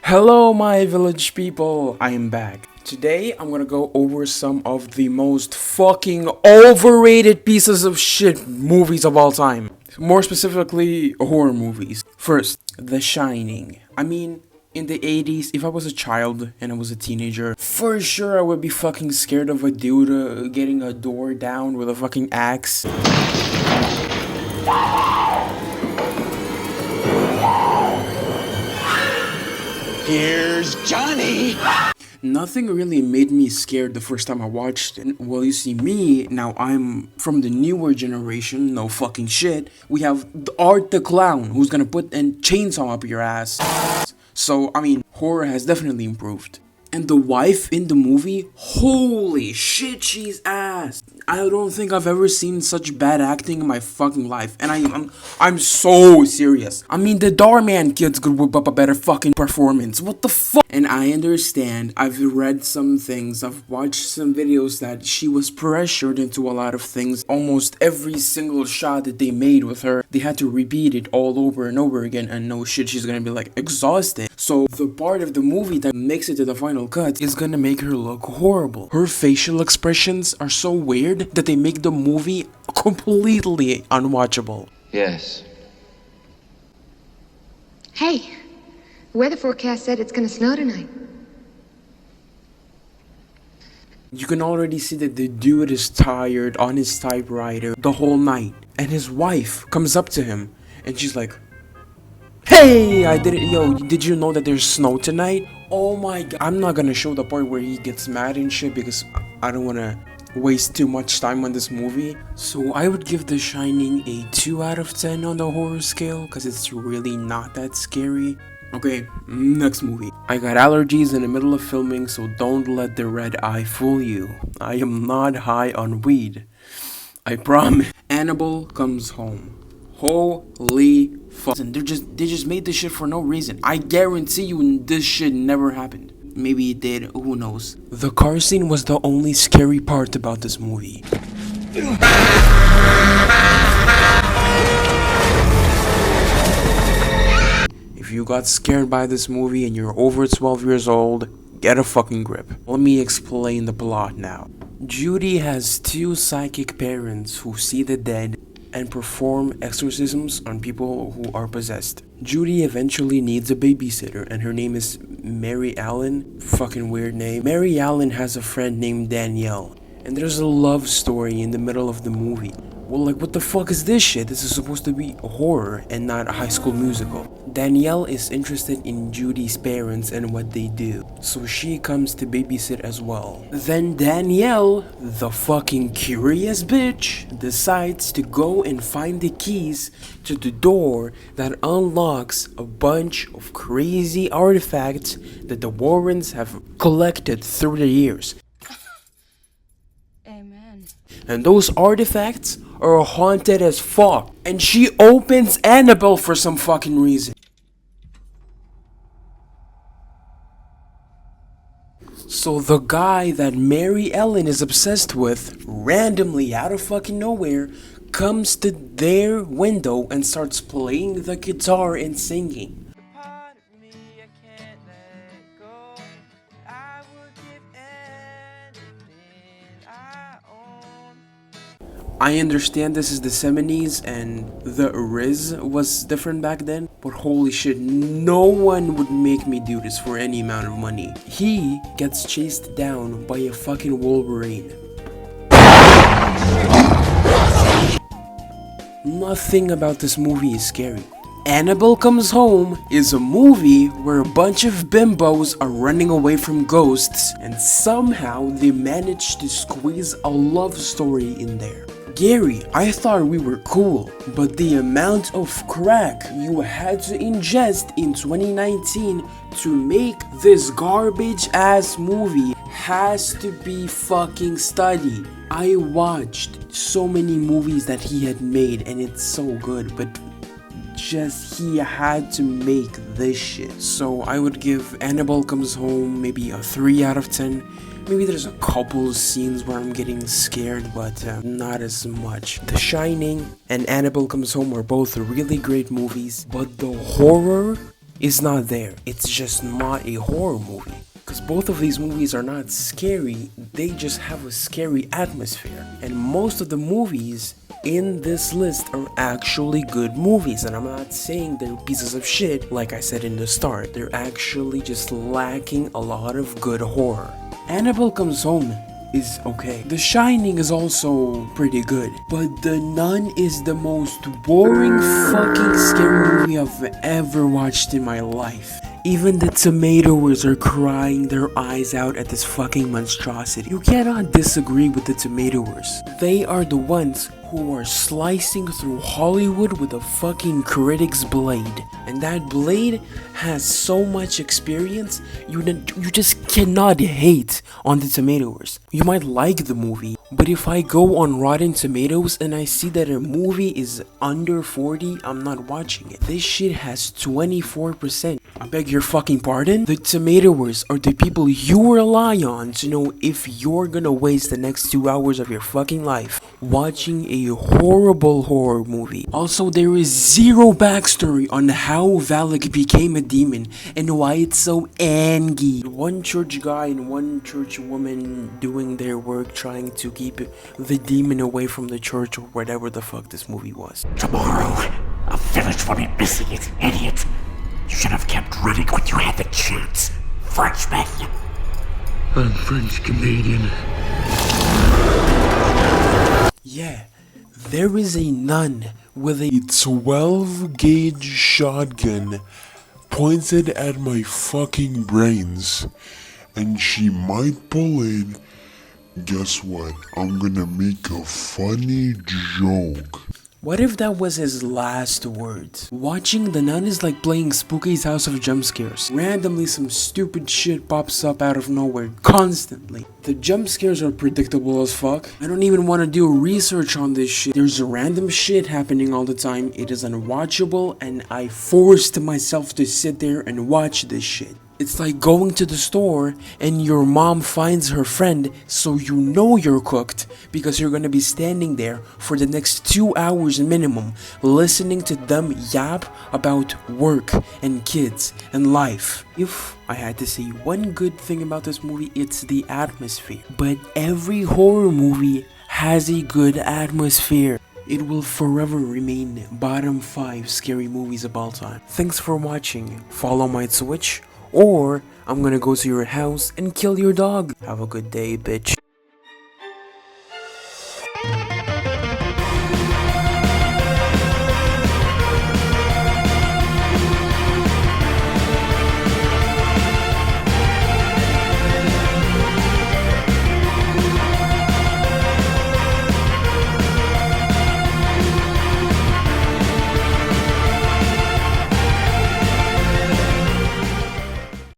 Hello my village people, I am back. Today I'm gonna go over some of the most fucking overrated pieces of shit movies of all time. More specifically, horror movies. First, The Shining. In the 80s, if I was a child and I was a teenager, for sure I would be fucking scared of a dude getting a door down with a fucking axe. Here's Johnny! Nothing really made me scared the first time I watched it. Well, you see, me, now I'm from the newer generation, no fucking shit. We have Art the Clown, who's gonna put a chainsaw up your ass. So, horror has definitely improved. And the wife in the movie, holy shit, she's ass. I don't think I've ever seen such bad acting in my fucking life. And I'm so serious. The Doorman kids could whip up a better fucking performance. What the fuck? And I understand, I've read some things, I've watched some videos that she was pressured into a lot of things. Almost every single shot that they made with her, they had to repeat it all over and over again. And no shit, she's gonna be like exhausted. So the part of the movie that makes it to the final cut is gonna make her look horrible. Her facial expressions are so weird that they make the movie completely unwatchable. Yes. Hey, the weather forecast said it's gonna snow tonight. You can already see that the dude is tired on his typewriter the whole night. And his wife comes up to him and she's like, "Hey, did you know that there's snow tonight?" Oh my god. I'm not gonna show the part where he gets mad and shit because I don't wanna waste too much time on this movie. So I would give The Shining a 2 out of 10 on the horror scale because it's really not that scary. Okay, next movie. I got allergies in the middle of filming, so don't let the red eye fool you. I am not high on weed. I promise. Annabelle Comes Home. Holy fuck. They just made this shit for no reason. I guarantee you this shit never happened. Maybe it did, who knows. The car scene was the only scary part about this movie. If you got scared by this movie and you're over 12 years old, get a fucking grip. Let me explain the plot now. Judy has two psychic parents who see the dead and perform exorcisms on people who are possessed. Judy eventually needs a babysitter and her name is Mary Allen. Fucking weird name. Mary Allen has a friend named Danielle. And there's a love story in the middle of the movie. Well, like, what the fuck is this shit? This is supposed to be horror and not a High School Musical. Danielle is interested in Judy's parents and what they do, so she comes to babysit as well. Then Danielle, the fucking curious bitch, decides to go and find the keys to the door that unlocks a bunch of crazy artifacts that the Warrens have collected through the years. Amen. And those artifacts are haunted as fuck. And she opens Annabelle for some fucking reason. So the guy that Mary Ellen is obsessed with, randomly out of fucking nowhere, comes to their window and starts playing the guitar and singing. I understand this is the 70s and the Riz was different back then, but holy shit, no one would make me do this for any amount of money. He gets chased down by a fucking Wolverine. Nothing about this movie is scary. Annabelle Comes Home is a movie where a bunch of bimbos are running away from ghosts and somehow they manage to squeeze a love story in there. Gary, I thought we were cool, but the amount of crack you had to ingest in 2019 to make this garbage ass movie has to be fucking studied. I watched so many movies that he had made and it's so good, but just he had to make this shit. So I would give Annabelle Comes Home maybe a 3 out of 10. Maybe there's a couple scenes where I'm getting scared, but not as much. The Shining and Annabelle Comes Home are both really great movies, but the horror is not there. It's just not a horror movie. Because both of these movies are not scary, they just have a scary atmosphere. And most of the movies in this list are actually good movies. And I'm not saying they're pieces of shit, like I said in the start. They're actually just lacking a lot of good horror. Annabelle Comes Home is okay. The Shining is also pretty good. But The Nun is the most boring fucking scary movie I've ever watched in my life. Even the tomatoes are crying their eyes out at this fucking monstrosity. You cannot disagree with the tomatoes. They are the ones who are slicing through Hollywood with a fucking critic's blade. And that blade has so much experience, you just cannot hate on the tomatoes. You might like the movie, but if I go on Rotten Tomatoes and I see that a movie is under 40, I'm not watching it. This shit has 24%. I beg your fucking pardon? The tomatoes are the people you rely on to know if you're gonna waste the next 2 hours of your fucking life watching a horrible horror movie. Also, there is zero backstory on how Valak became a demon and why it's so angry. One church guy and one church woman doing their work trying to keep the demon away from the church or whatever the fuck this movie was. Tomorrow, a village will be missing its idiot. You should have kept Riddick when you had the chance. Frenchman. I'm French Canadian. Yeah, there is a nun with a 12-gauge shotgun pointed at my fucking brains, and she might pull it. Guess what? I'm gonna make a funny joke. What if that was his last words? Watching The Nun is like playing Spooky's House of Jump Scares. Randomly some stupid shit pops up out of nowhere, constantly. The jump scares are predictable as fuck. I don't even want to do research on this shit. There's random shit happening all the time. It is unwatchable and I forced myself to sit there and watch this shit. It's like going to the store and your mom finds her friend, so you know you're cooked because you're gonna be standing there for the next 2 hours minimum listening to them yap about work and kids and life. If I had to say one good thing about this movie, it's the atmosphere. But every horror movie has a good atmosphere. It will forever remain bottom 5 scary movies of all time. Thanks for watching. Follow my Twitch, or I'm gonna go to your house and kill your dog. Have a good day, bitch.